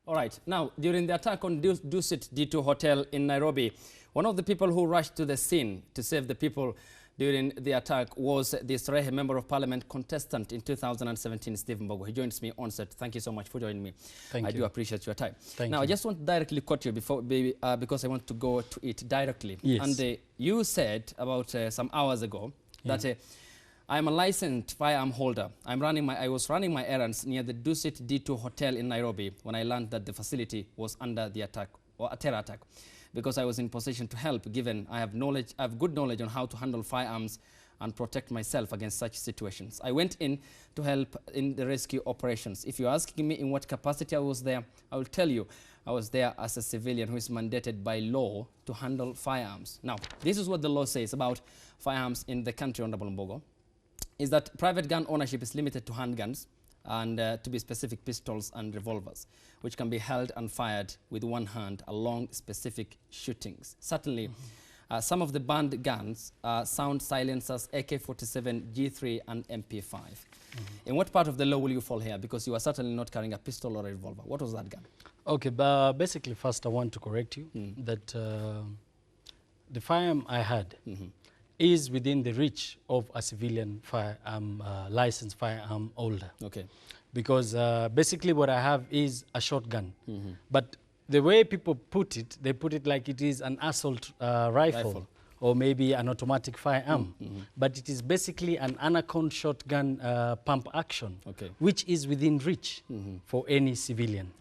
All right. Now, during the attack on Dusit D2 Hotel in Nairobi, one of the people who rushed to the scene to save the people during the attack was the Srehe Member of Parliament contestant in 2017, Steve Mbogo. He joins me on set. Thank you so much for joining me. Thank you. I do appreciate your time. Thank now, you. I just want to directly quote you before, because I want to go to it directly. Yes. And you said about some hours ago that I'm a licensed firearm holder. I was running my errands near the Dusit D2 Hotel in Nairobi when I learned that the facility was under the attack, or a terror attack, because I was in position to help, given I have good knowledge on how to handle firearms and protect myself against such situations. I went in to help in the rescue operations. If you're asking me in what capacity I was there, I will tell you I was there as a civilian who is mandated by law to handle firearms. Now, this is what the law says about firearms in the country, Honorable Mbogo, is that private gun ownership is limited to handguns and to be specific pistols and revolvers, which can be held and fired with one hand along specific shootings. Certainly, some of the banned guns are sound silencers, AK-47, G3 and MP5. In what part of the law will you fall here? Because you are certainly not carrying a pistol or a revolver. What was that gun? Okay, but basically first I want to correct you that the firearm I had is within the reach of a civilian firearm, licensed firearm holder. Okay. Because basically what I have is a shotgun. But the way people put it, they put it like it is an assault rifle or maybe an automatic firearm. But it is basically an Anaconda shotgun pump action, which is within reach for any civilian.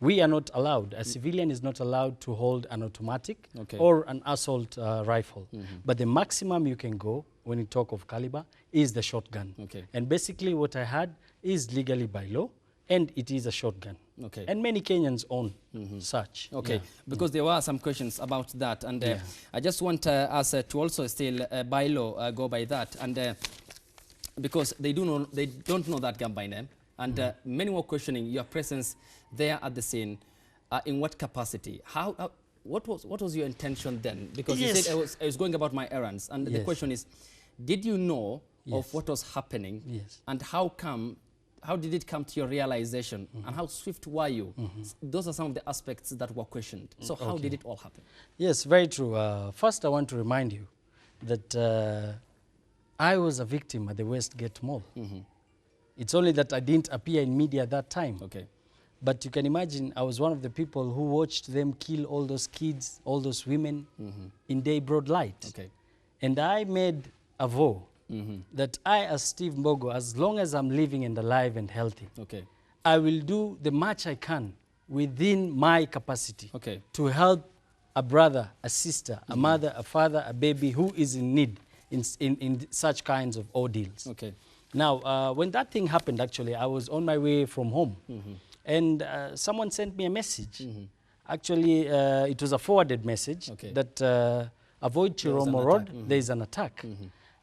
We are not allowed, a civilian is not allowed to hold an automatic or an assault rifle. But the maximum you can go when you talk of caliber is the shotgun. And basically what I had is legally by law, and it is a shotgun. And many Kenyans own such. Because there were some questions about that, and I just want us to also still by law go by that, and because they don't know that gun by name, and many were questioning your presence there at the scene. In what capacity? What was your intention then? Because you said I was going about my errands, and the question is, did you know of what was happening, and how did it come to your realization, and how swift were you? Those are some of the aspects that were questioned. So how did it all happen? Yes, very true. First, I want to remind you that I was a victim at the Westgate Mall. It's only that I didn't appear in media at that time. But you can imagine I was one of the people who watched them kill all those kids, all those women in day broad light. And I made a vow that I, as Steve Mbogo, as long as I'm living and alive and healthy, I will do the much I can within my capacity to help a brother, a sister, a mother, a father, a baby who is in need in such kinds of ordeals. Now, when that thing happened, actually, I was on my way from home, and someone sent me a message. Actually, it was a forwarded message that avoid Chiromo Road, there is an attack.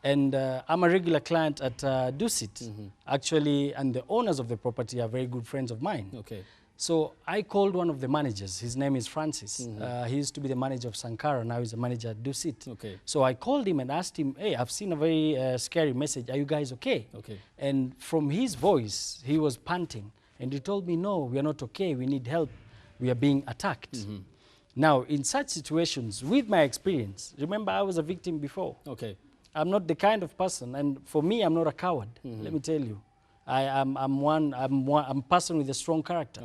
And I'm a regular client at Dusit, actually, and the owners of the property are very good friends of mine. So I called one of the managers. His name is Francis. He used to be the manager of Sankara. Now he's a manager at Dusit. So I called him and asked him, hey, I've seen a very scary message. Are you guys okay? And from his voice, he was panting. And he told me, no, we are not okay. We need help. We are being attacked. Now, in such situations, with my experience, remember I was a victim before. I'm not the kind of person, and for me, I'm not a coward. Let me tell you, I'm a person with a strong character.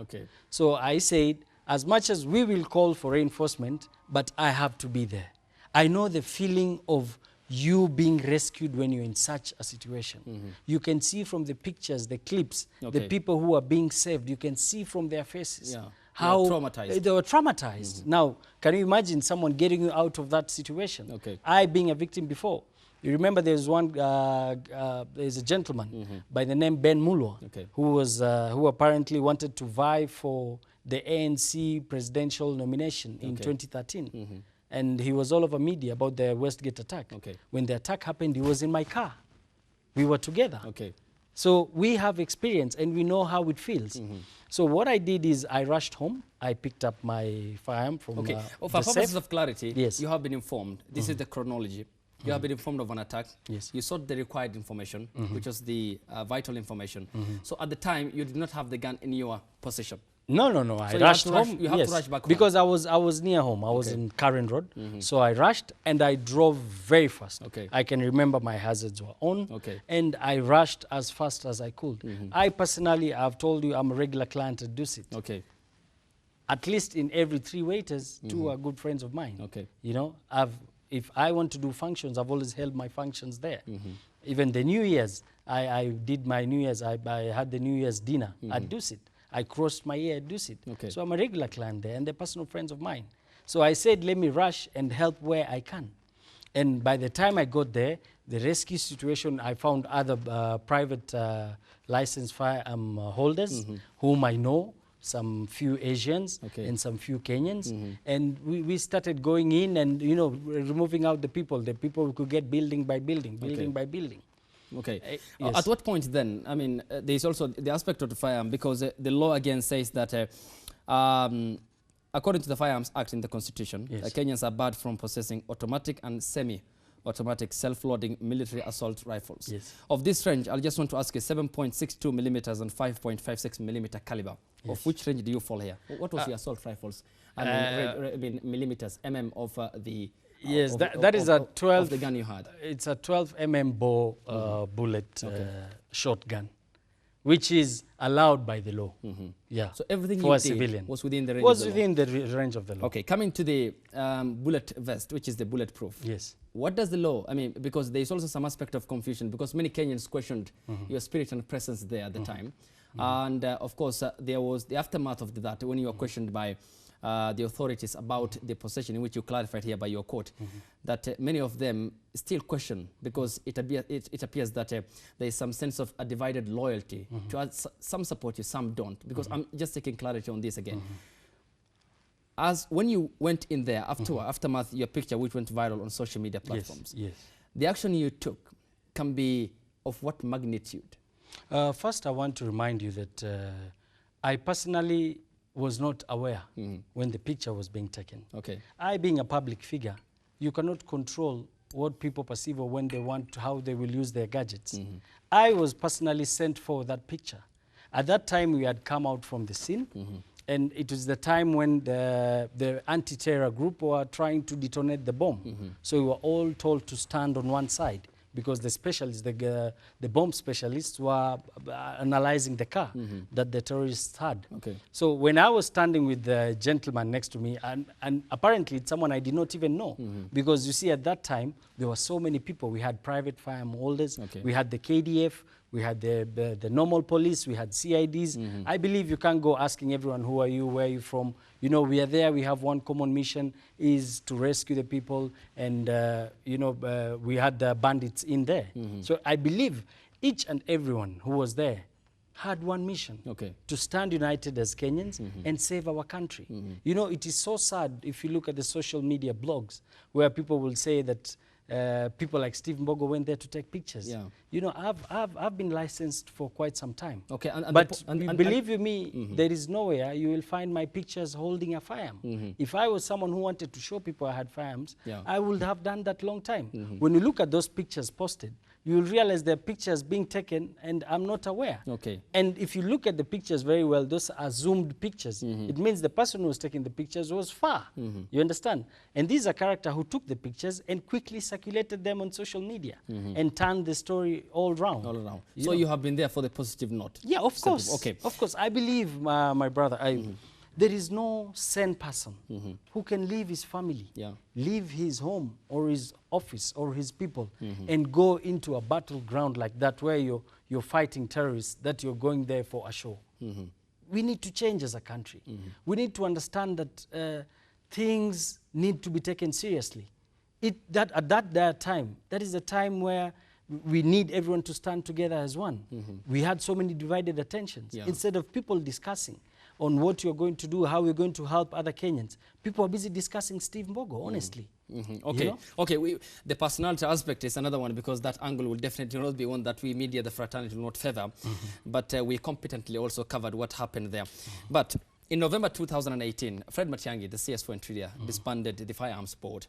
So I said, as much as we will call for reinforcement, but I have to be there. I know the feeling of you being rescued when you're in such a situation. You can see from the pictures, the clips, the people who are being saved. You can see from their faces how they were traumatized. Now, can you imagine someone getting you out of that situation? I being a victim before. You remember there's a gentleman by the name Ben Mulwa who apparently wanted to vie for the ANC presidential nomination in 2013. And he was all over media about the Westgate attack. When the attack happened, he was in my car. We were together. So we have experience and we know how it feels. So what I did is I rushed home. I picked up my firearm from for purposes of clarity, you have been informed. This is the chronology. You have been informed of an attack. You sought the required information, which was the vital information. So at the time, you did not have the gun in your possession. No. I rushed home. You have to rush back home. Because I was near home. I was in Karen Road. So I rushed and I drove very fast. Okay. I can remember my hazards were on. Okay. And I rushed as fast as I could. I personally, I've told you, I'm a regular client at Dusit. Okay. At least in every 3 waiters, 2 are good friends of mine. Okay. You know, if I want to do functions, I've always held my functions there. Even the New Year's, I did my New Year's, I had the New Year's dinner at Dusit. I crossed my year at Dusit. Okay. So I'm a regular client there, and they're personal friends of mine. So I said, let me rush and help where I can. And by the time I got there, the rescue situation, I found other private licensed firearm holders whom I know, some few Asians and some few Kenyans. And we started going in and, you know, removing out the people who could get building by building, by building. Okay. Yes. At what point then, I mean, there's also the aspect of the firearm, because the law again says that according to the Firearms Act in the Constitution, Kenyans are barred from possessing automatic and semi-automatic self-loading military assault rifles. Yes. Of this range, I just want to ask you 7.62 millimeters and 5.56 millimeter caliber. Of which range do you fall here? What was your assault rifles? I mean, millimeters, of the... Yes, that is a 12. Of the gun you had. It's a 12 Mbogo bullet shotgun, which is allowed by the law. Yeah. So everything for you a did civilian was within the range. Was within the range of the law. Okay. Coming to the bullet vest, which is the bulletproof. Yes. What does the law? I mean, because there is also some aspect of confusion, because many Kenyans questioned your spirit and presence there at the time, and of course there was the aftermath of that when you were questioned by the authorities about the possession, in which you clarified here by your court, that many of them still question, because it appears that there is some sense of a divided loyalty. Some support you, some don't, because I'm just taking clarity on this again. As when you went in there, aftermath, your picture, which went viral on social media platforms, the action you took can be of what magnitude? First, I want to remind you that I personally was not aware when the picture was being taken. Okay. I, being a public figure, you cannot control what people perceive or when they want, how they will use their gadgets. I was personally sent for that picture. At that time, we had come out from the scene, and it was the time when the anti-terror group were trying to detonate the bomb. So we were all told to stand on one side, because the specialists, the bomb specialists, were analyzing the car that the terrorists had. Okay. So when I was standing with the gentleman next to me, and apparently it's someone I did not even know, because you see at that time, there were so many people. We had private firearm holders, we had the KDF, we had the normal police, we had CIDs. I believe you can't go asking everyone, who are you, where are you from? You know, we are there, we have one common mission, is to rescue the people, and you know, we had the bandits in there. So I believe each and everyone who was there had one mission, to stand united as Kenyans and save our country. You know, it is so sad if you look at the social media blogs, where people will say that people like Steve Mbogo went there to take pictures. You know, I've been licensed for quite some time. But believe you me, there is nowhere you will find my pictures holding a firearm. If I was someone who wanted to show people I had firearms, I would have done that long time. When you look at those pictures posted, you will realize they're pictures being taken and I'm not aware. And if you look at the pictures very well, those are zoomed pictures. It means the person who was taking the pictures was far. You understand? And these are characters who took the pictures and quickly circulated them on social media and turned the story all round. So you have been there for the positive note? Yeah, of course. Of course. I believe, my brother, there is no sane person who can leave his family, leave his home or his office or his people and go into a battleground like that, where you're fighting terrorists, that you're going there for a show. We need to change as a country. We need to understand that things need to be taken seriously. At that time, that is the time where we need everyone to stand together as one. We had so many divided attentions. Instead of people discussing on what you're going to do, how you're going to help other Kenyans, people are busy discussing Steve Mbogo, honestly. Okay, you know? The personality aspect is another one, because that angle will definitely not be one that we media, the fraternity, will not favor. But we competently also covered what happened there. But in November 2018, Fred Matiang'i, the CS4 Interior, disbanded the Firearms Board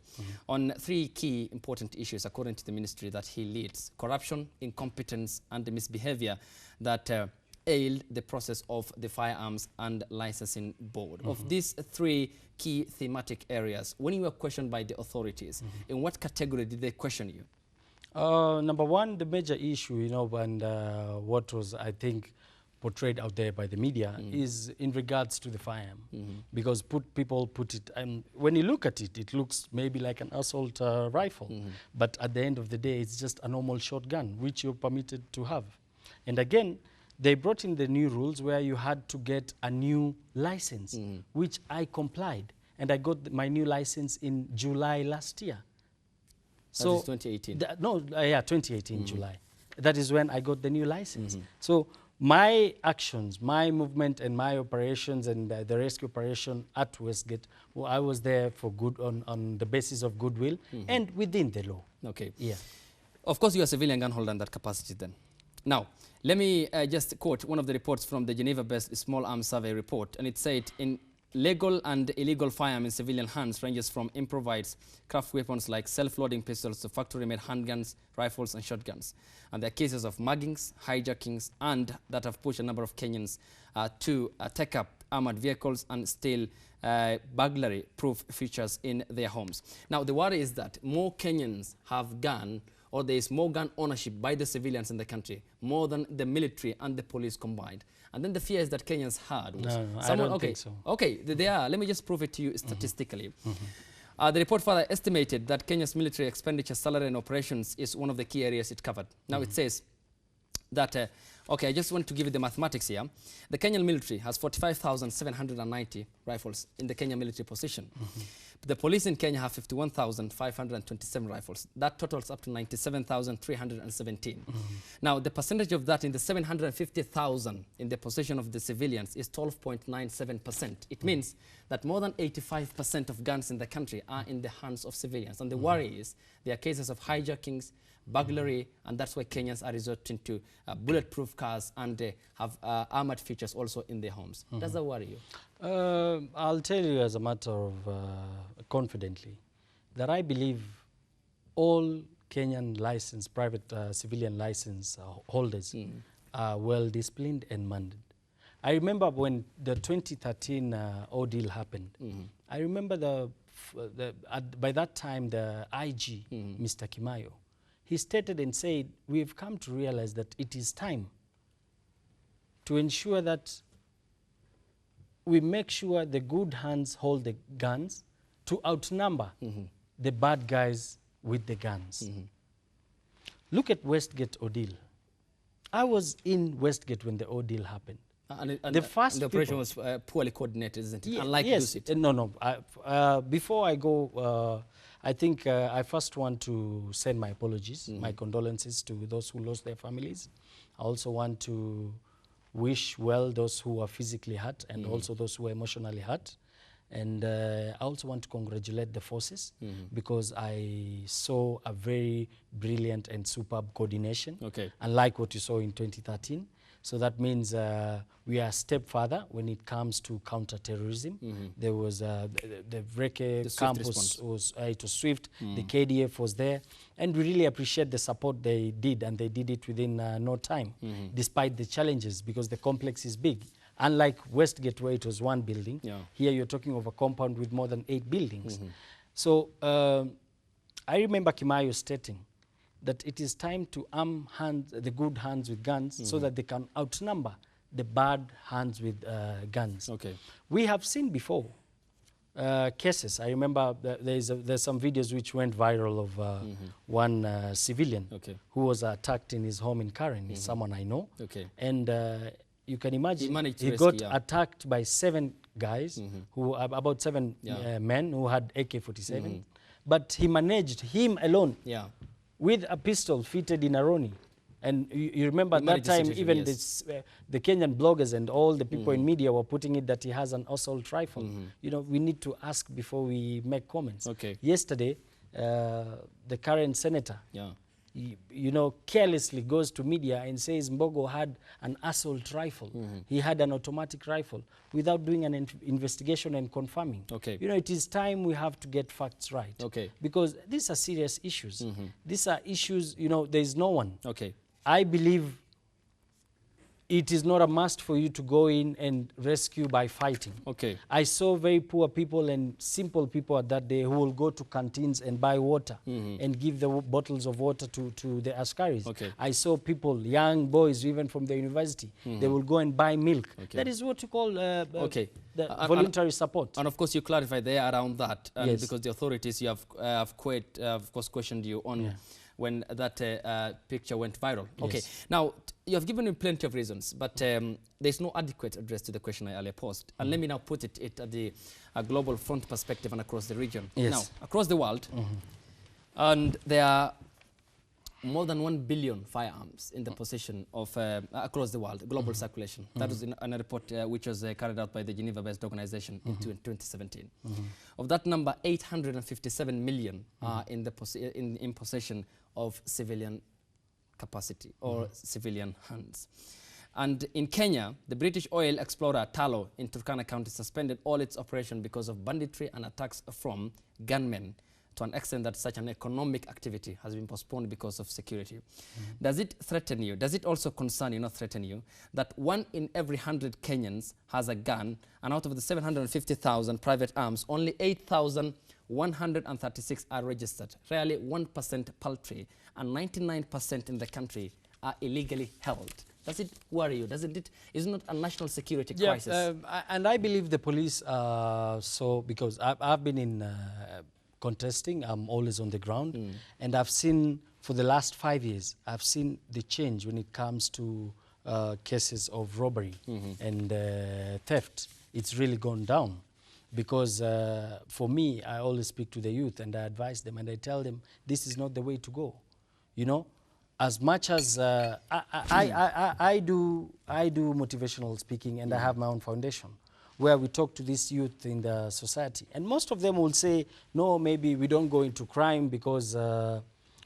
on 3 key important issues, according to the ministry that he leads: corruption, incompetence, and the misbehavior that ailed the process of the Firearms and Licensing Board. Of these three key thematic areas, when you were questioned by the authorities, in what category did they question you? Number one, the major issue, you know, and what was, I think, portrayed out there by the media is in regards to the firearm. Because people put it, and when you look at it, it looks maybe like an assault rifle. But at the end of the day, it's just a normal shotgun, which you're permitted to have. And again, they brought in the new rules where you had to get a new license, which I complied. And I got my new license in July last year. So 2018? Yeah, 2018, July. That is when I got the new license. So my actions, my movement and my operations and the rescue operation at Westgate, well, I was there for good on the basis of goodwill and within the law. Okay. Yeah. Of course, you're a civilian gun holder in that capacity then. Now, let me just quote one of the reports from the Geneva-based Small Arms Survey report, and it said, in legal and illegal firearm in civilian hands ranges from improvised craft weapons like self-loading pistols to factory-made handguns, rifles and shotguns. And there are cases of muggings, hijackings, and that have pushed a number of Kenyans to take up armored vehicles and steal burglary-proof features in their homes. Now, the worry is that more Kenyans have gun, or there is more gun ownership by the civilians in the country, more than the military and the police combined. And then the fear is that Kenyans had was I don't think so. Okay, they are. Let me just prove it to you statistically. The report further estimated that Kenya's military expenditure, salary and operations is one of the key areas it covered. Now it says that, okay, I just want to give you the mathematics here. The Kenyan military has 45,790 rifles in the Kenya military possession. The police in Kenya have 51,527 rifles. That totals up to 97,317. Now, the percentage of that in the 750,000 in the possession of the civilians is 12.97%. It means that more than 85% of guns in the country are in the hands of civilians. And the worry is there are cases of hijackings, burglary, and that's why Kenyans are resorting to bulletproof cars and have armored features also in their homes. Does that worry you? I'll tell you as a matter of confidently that I believe all Kenyan license, private civilian license holders are well disciplined and mandate. I remember when the 2013 ordeal happened, I remember by that time the IG, Mr. Kimayo, he stated and said, we've come to realize that it is time to ensure that we make sure the good hands hold the guns to outnumber the bad guys with the guns. Look at Westgate ordeal. I was in Westgate when the ordeal happened. And the operation was poorly coordinated, isn't it? Unlike yes. Dusit. No. Before I go, I think I first want to send my apologies, my condolences to those who lost their families. I also want to wish well those who are physically hurt and also those who are emotionally hurt. And I also want to congratulate the forces because I saw a very brilliant and superb coordination, unlike what you saw in 2013. So that means we are a step further when it comes to counter-terrorism. There was the Vreke campus, it was swift, the KDF was there, and we really appreciate the support they did, and they did it within no time, despite the challenges, because the complex is big. Unlike Westgate, where it was one building, here you're talking of a compound with more than 8 buildings. So I remember Kimayo stating that it is time to arm the good hands with guns so that they can outnumber the bad hands with guns. We have seen before cases. I remember there's some videos which went viral of one civilian who was attacked in his home in Karen, someone I know. And you can imagine he got attacked by 7 guys, who about 7 men who had AK-47. But he managed, him alone, with a pistol fitted in a Roni. And you remember at that time, even the Kenyan bloggers and all the people in media were putting it that he has an assault rifle. You know, we need to ask before we make comments. Yesterday, the current senator, you know, carelessly goes to media and says Mbogo had an assault rifle. He had an automatic rifle without doing an investigation and confirming. You know, it is time we have to get facts right. Because these are serious issues. These are issues, you know, there is no one. I believe it is not a must for you to go in and rescue by fighting. Okay. I saw very poor people and simple people at that day who will go to canteens and buy water and give the bottles of water to the askaris. Okay. I saw people, young boys, even from the university, they will go and buy milk. Okay. That is what you call the voluntary support. And of course, you clarify there around that, because the authorities, you have of course, questioned you on when that picture went viral. Okay, now you have given me plenty of reasons, but there's no adequate address to the question I earlier posed. And let me now put it at the global front perspective and across the region. Now, across the world, and there are more than 1 billion firearms in the possession of, across the world, global circulation. That was in a report which was carried out by the Geneva-based organization in 2017. Of that number, 857 million are in possession of civilian capacity or civilian hands. And in Kenya, the British oil explorer Tullow in Turkana County suspended all its operation because of banditry and attacks from gunmen, to an extent that such an economic activity has been postponed because of security. Does it threaten you? Does it also concern you, not threaten you, that 1 in every 100 Kenyans has a gun, and out of the 750,000 private arms, only 8,136 are registered, rarely 1% paltry, and 99% in the country are illegally held? Does it worry you? Is it not a national security crisis? And I believe the police, because I've been in contesting, I'm always on the ground, and I've seen, for the last 5 years, I've seen the change when it comes to cases of robbery and theft. It's really gone down, because for me, I always speak to the youth and I advise them and I tell them, this is not the way to go. You know, as much as I do motivational speaking, and I have my own foundation where we talk to these youth in the society. And most of them will say, no, maybe we don't go into crime because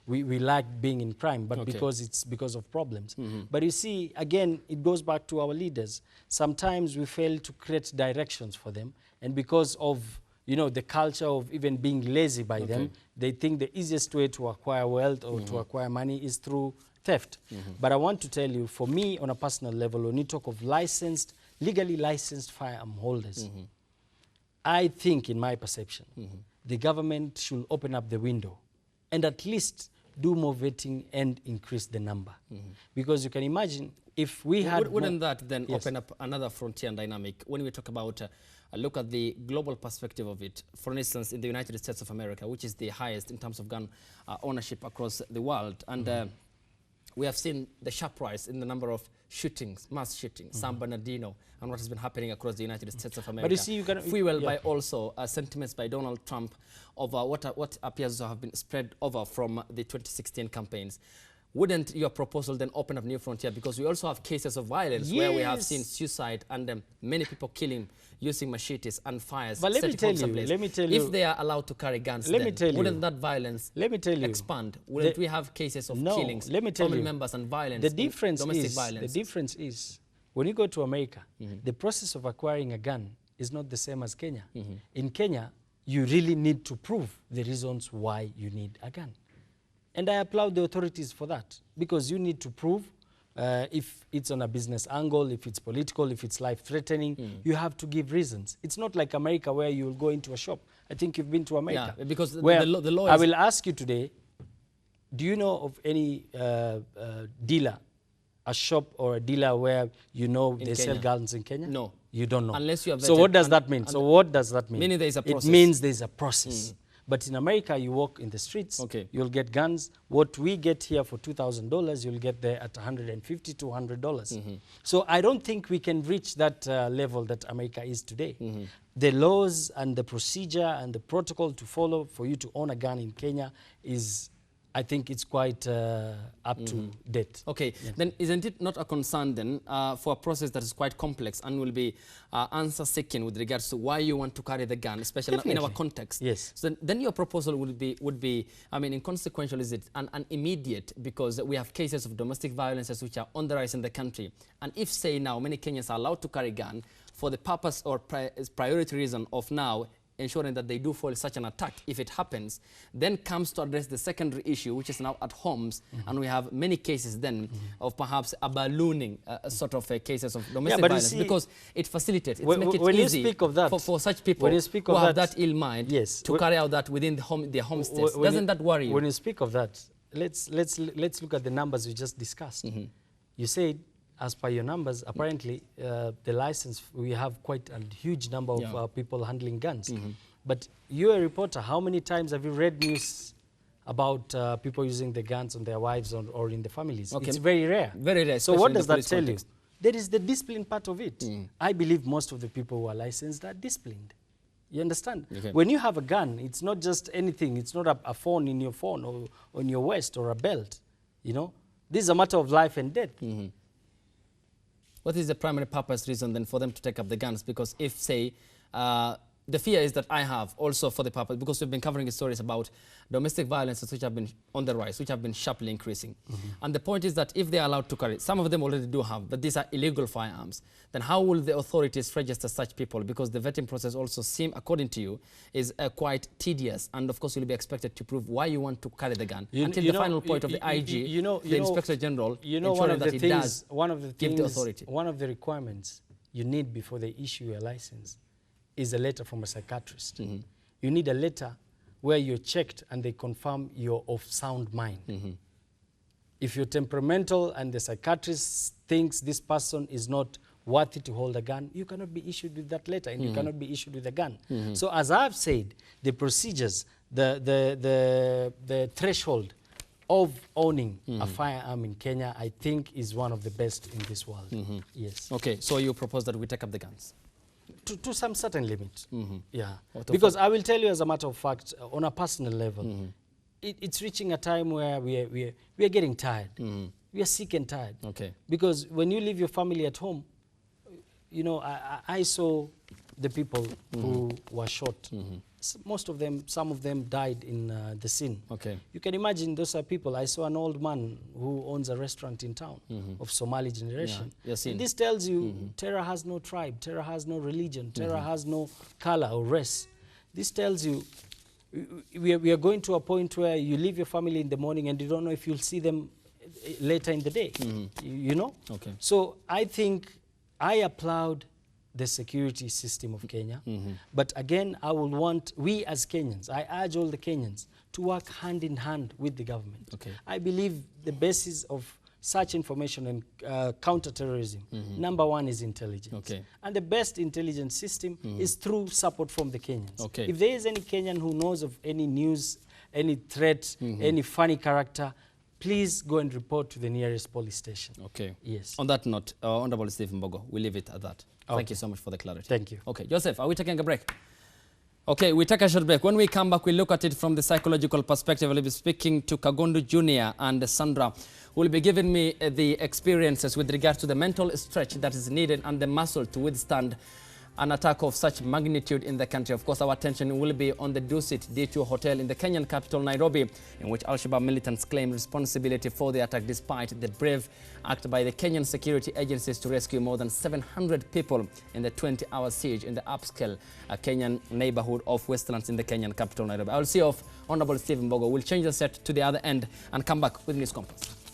we like being in crime, but because it's because of problems. But you see, again, it goes back to our leaders. Sometimes we fail to create directions for them, and because of the culture of even being lazy by them, they think the easiest way to acquire wealth or to acquire money is through theft. But I want to tell you, for me, on a personal level, when you talk of legally licensed firearm holders, I think, in my perception, the government should open up the window and at least do more vetting and increase the number. Because you can imagine, if we had... Wouldn't that then open up another frontier and dynamic? When we talk about, look at the global perspective of it, for instance, in the United States of America, which is the highest in terms of gun ownership across the world, and we have seen the sharp rise in the number of shootings, mass shootings, San Bernardino, and what has been happening across the United States of America. But you see, fueled by also sentiments by Donald Trump over what appears to have been spread over from the 2016 campaigns. Wouldn't your proposal then open up new frontier? Because we also have cases of violence where we have seen suicide and many people killing using machetes and fires. But let me tell you, if they are allowed to carry guns, wouldn't that violence expand? Wouldn't we have cases of killings, family members and violence, domestic violence? The difference is, when you go to America, the process of acquiring a gun is not the same as Kenya. In Kenya, you really need to prove the reasons why you need a gun. And I applaud the authorities for that, because you need to prove if it's on a business angle, if it's political, if it's life-threatening, you have to give reasons. It's not like America where you will go into a shop. I think you've been to America. Yeah, because the law is... I will ask you today, do you know of any dealer, a shop or a dealer where they sell guns in Kenya? No. You don't know. Unless you have vetted. So what does that mean? What does that mean? Meaning there is a process. It means there's a process. But in America, you walk in the streets, you'll get guns. What we get here for $2,000, you'll get there at $150 to $100. So I don't think we can reach that level that America is today. The laws and the procedure and the protocol to follow for you to own a gun in Kenya is, I think it's quite up to date. Okay, then isn't it not a concern then for a process that is quite complex and will be answer-seeking with regards to why you want to carry the gun, especially in our context? Yes. So then your proposal would be, I mean, inconsequential is it, an immediate, because we have cases of domestic violences which are on the rise in the country. And if, say, now many Kenyans are allowed to carry gun for the purpose or priority reason of now ensuring that they do foil such an attack if it happens, then comes to address the secondary issue, which is now at homes, and we have many cases then of perhaps a ballooning sort of cases of domestic violence, because it facilitates, it makes it easy for such people who have that ill mind to carry out that within their homesteads. Doesn't that worry you? When you speak of that, let's look at the numbers we just discussed. You said, as per your numbers, apparently the license, we have quite a huge number of people handling guns. But you're a reporter. How many times have you read news about people using the guns on their wives or in the families? It's very rare. Very rare. So what does that tell you? There is the discipline part of it. I believe most of the people who are licensed are disciplined. You understand? When you have a gun, it's not just anything. It's not a phone in your phone or on your waist or a belt. You know, this is a matter of life and death. What is the primary purpose reason then for them to take up the guns? Because if, say, the fear is that I have also for the purpose, because we've been covering stories about domestic violences which have been on the rise, which have been sharply increasing. And the point is that if they are allowed to carry, some of them already do have, but these are illegal firearms, then how will the authorities register such people? Because the vetting process also seems, according to you, is quite tedious. And of course, you'll be expected to prove why you want to carry the gun until the final point of the IG, the Inspector General, ensuring that he does give the authority. One of the requirements you need before they issue a license is a letter from a psychiatrist. You need a letter where you're checked and they confirm you're of sound mind. If you're temperamental and the psychiatrist thinks this person is not worthy to hold a gun, you cannot be issued with that letter and you cannot be issued with a gun. So as I've said, the procedures, the threshold of owning a firearm in Kenya, I think is one of the best in this world. Yes. Okay, so you propose that we take up the guns? To some certain limit, yeah. Because I will tell you, as a matter of fact, on a personal level, it's reaching a time where we are getting tired. We are sick and tired. Because when you leave your family at home, you know, I saw the people who were shot. Most of them, some of them died in the scene. You can imagine those are people. I saw an old man who owns a restaurant in town of Somali generation. And this tells you terror has no tribe, terror has no religion, terror has no color or race. This tells you we are going to a point where you leave your family in the morning and you don't know if you'll see them later in the day. You know? So I think I applaud the security system of Kenya. But again, I will want, we as Kenyans, I urge all the Kenyans to work hand in hand with the government. I believe the basis of such information and counter-terrorism, number one is intelligence. And the best intelligence system is through support from the Kenyans. If there is any Kenyan who knows of any news, any threat, any funny character, please go and report to the nearest police station. Yes. On that note, Honorable Stephen Mbogo, we'll leave it at that. Thank you so much for the clarity. Thank you. Okay, Joseph, are we taking a break? Okay, we take a short break. When we come back, we look at it from the psychological perspective. I'll be speaking to Kagondu Jr. and Sandra, who will be giving me the experiences with regards to the mental stretch that is needed and the muscle to withstand an attack of such magnitude in the country. Of course, our attention will be on the Dusit D2 hotel in the Kenyan capital, Nairobi, in which Al-Shabaab militants claim responsibility for the attack, despite the brave act by the Kenyan security agencies to rescue more than 700 people in the 20-hour siege in the upscale Kenyan neighborhood of Westlands in the Kenyan capital, Nairobi. I will see off Honorable Stephen Mbogo. We'll change the set to the other end and come back with News Compass.